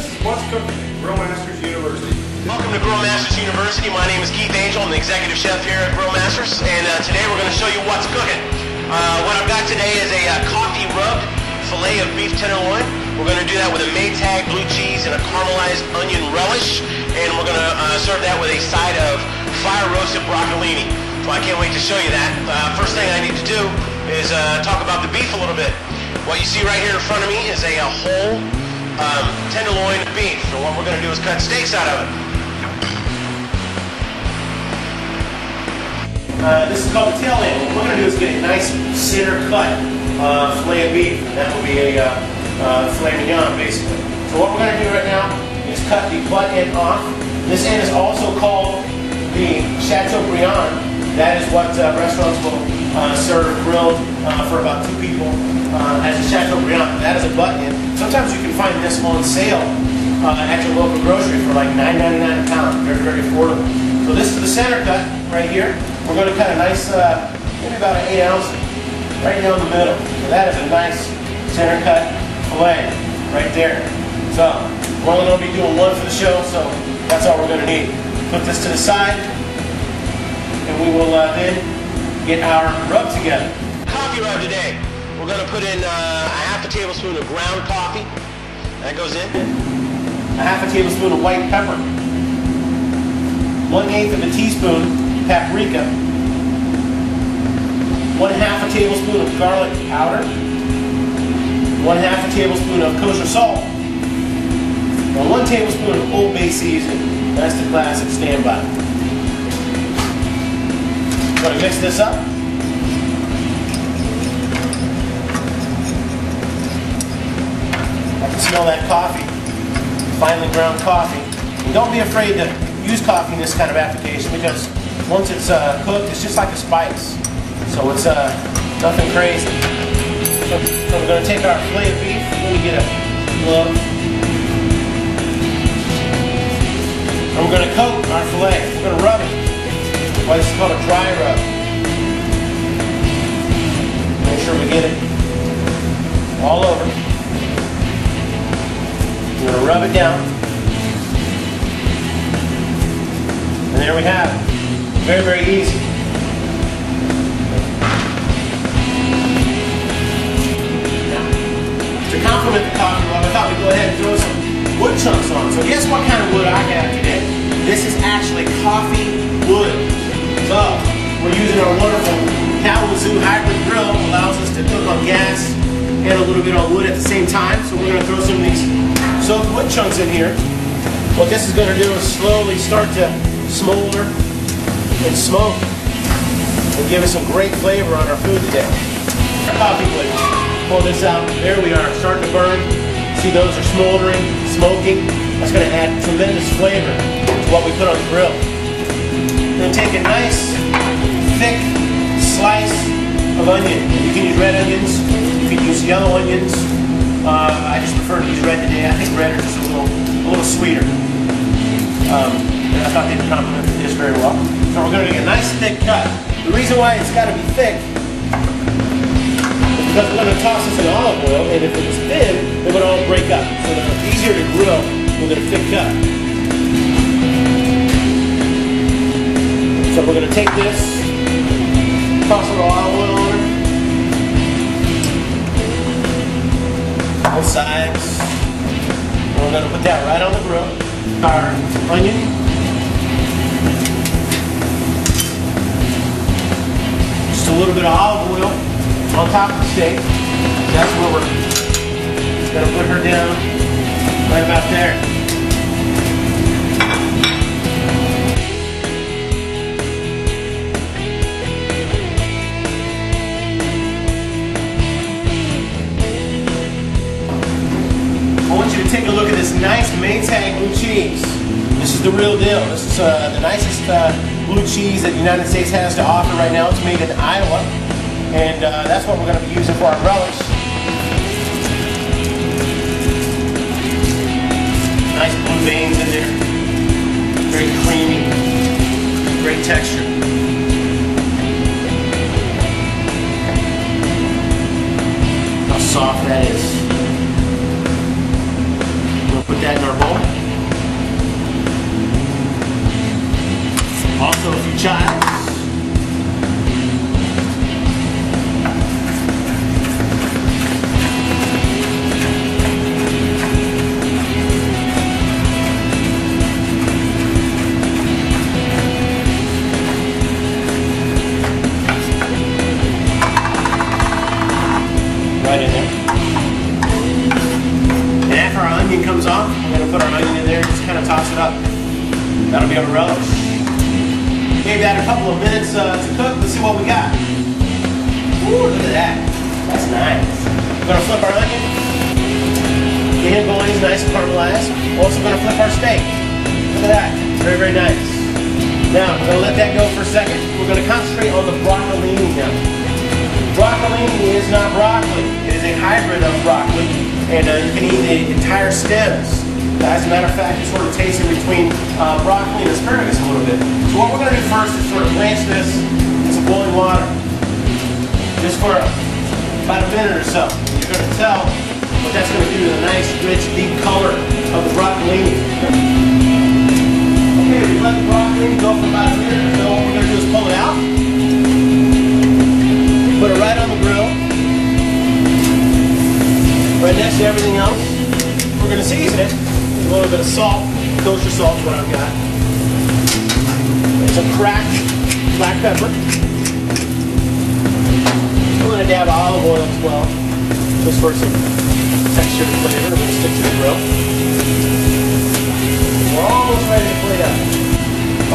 This is What's Cooking at Grillmasters University. Welcome to Grillmasters University. My name is Keith Angell. I'm the executive chef here at Grillmasters, and today we're going to show you what's cooking. What I've got today is a coffee rubbed fillet of beef tenderloin. We're going to do that with a Maytag blue cheese and a caramelized onion relish, and we're going to serve that with a side of fire roasted broccolini. So I can't wait to show you that. First thing I need to do is talk about the beef a little bit. What you see right here in front of me is a whole tenderloin of beef. So what we're going to do is cut steaks out of it. This is called the tail end. What we're going to do is get a nice center cut fillet of beef. And that will be a filet mignon, basically. So what we're going to do right now is cut the butt end off. This end is also called the Chateaubriand. That is what restaurants will serve grilled for about 2 people as a Chateaubriand. That is a butt end. Sometimes you can find this on sale at your local grocery for like $9.99 a pound. Very, very affordable. So this is the center cut right here. We're going to cut a nice, maybe about an 8 ounce right down the middle. So that is a nice center cut fillet right there. So we're only going to be doing one for the show, so that's all we're going to need. Put this to the side, and we will then get our rub together. Coffee rub today. We're going to put in a half a tablespoon of ground coffee. That goes in. A half a tablespoon of white pepper. 1/8 of a teaspoon paprika. 1/2 a tablespoon of garlic powder. 1/2 a tablespoon of kosher salt. And 1 tablespoon of Old Bay seasoning. That's the classic standby. Going to mix this up. I can smell that coffee, finely ground coffee. And don't be afraid to use coffee in this kind of application because once it's cooked, it's just like a spice. So it's nothing crazy. So we're going to take our fillet of beef. Let me get a glove. And we're going to coat our fillet. We're going to rub it. Well, this is called a dry rub. Make sure we get it all over. We're going to rub it down. And there we have it. Very, very easy. Now, to complement the coffee rub, I thought we'd go ahead and throw some wood chunks on. So guess what kind of wood I have today? This is actually coffee wood. So, we're using our wonderful Kalamazoo Hybrid Grill. Allows us to cook on gas and a little bit on wood at the same time. So we're going to throw some of these soaked wood chunks in here. What this is going to do is slowly start to smolder and smoke and give us some great flavor on our food today. Our coffee wood. Pull this out. There we are, starting to burn. See, those are smoldering, smoking. That's going to add tremendous flavor to what we put on the grill. Then take a nice, thick slice of onion. You can use red onions, you can use yellow onions. I just prefer to use red today. I think red are just a little sweeter. And I thought they'd complement the dish very well. So we're going to get a nice thick cut. The reason why it's got to be thick is because we're going to toss this in olive oil, and if it was thin, it would all break up. So it's easier to grill with a thick cut. So we're going to take this, toss a little olive oil on it, both sides, and we're going to put that right on the grill. Our onion, just a little bit of olive oil on top of the steak. That's where we're going to put her down, right about there. Take a look at this nice Maytag blue cheese. This is the real deal. This is the nicest blue cheese that the United States has to offer right now. It's made in Iowa, and that's what we're going to be using for our relish. Nice blue veins in there. Very creamy. Great texture. How soft that is. We'll put that in our couple of minutes to cook. Let's see what we got. Ooh, look at that. That's nice. We're gonna flip our onion. The hand bolognese is nice and caramelized. We're also gonna flip our steak. Look at that. Very, very nice. Now, we're gonna let that go for a second. We're gonna concentrate on the broccolini now. Broccolini is not broccoli. It is a hybrid of broccoli, and you can eat the entire stems. As a matter of fact, you sort of taste in between broccoli and asparagus a little bit. So what we're going to do first is sort of blanch this in some boiling water, just for about a minute or so. You're going to tell what that's going to do to the nice, rich, deep color of the broccolini. Okay, we let the broccolini go for about a minute or so. What we're going to do is pull it out, put it right on the grill, right next to everything else. We're going to season it. A little bit of salt, kosher salt is what I've got. And some cracked black pepper. I'm going to dab olive oil as well, just for some texture and flavor. I'm going to stick to the grill. We're almost ready to plate up.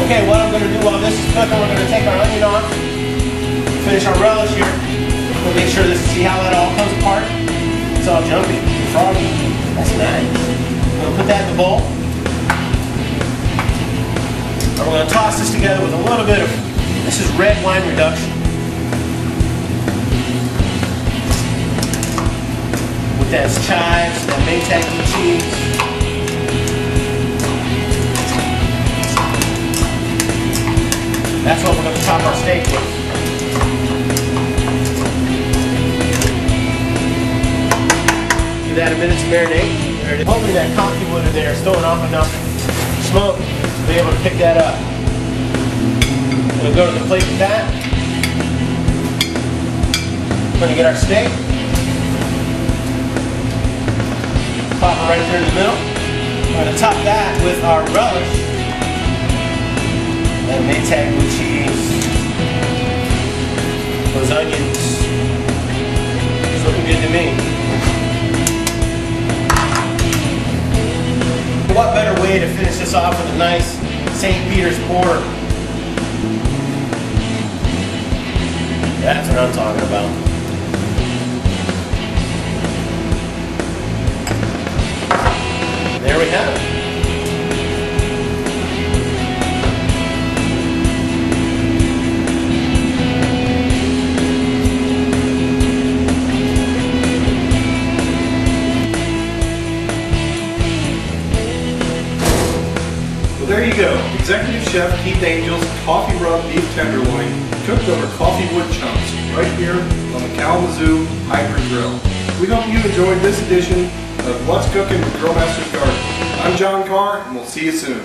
Okay, what I'm going to do while this is cooking, we're going to take our onion off, finish our relish here. We'll make sure to see how that all comes apart. It's all jumpy, froggy. That's nice. We're going to put that in the bowl. And we're going to toss this together with a little bit of, this is red wine reduction. With that chives, that Maytag blue cheese. That's what we're going to top our steak with. Give that a minute to marinate. Hopefully that coffee wood in there is throwing off enough smoke to be able to pick that up. We'll go to the plate with that. We're going to get our steak. Pop it right there in the middle. We're going to top that with our relish. That Maytag blue cheese. Those onions. It's looking good to me. What better way to finish this off with a nice St. Peter's porter? That's what I'm talking about. There we have it. There you go. Executive Chef Keith Angell's coffee rub beef tenderloin cooked over coffee wood chunks right here on the Kalamazoo Hybrid Grill. We hope you enjoyed this edition of What's Cooking with Grillmaster's Garden. I'm John Carr, and we'll see you soon.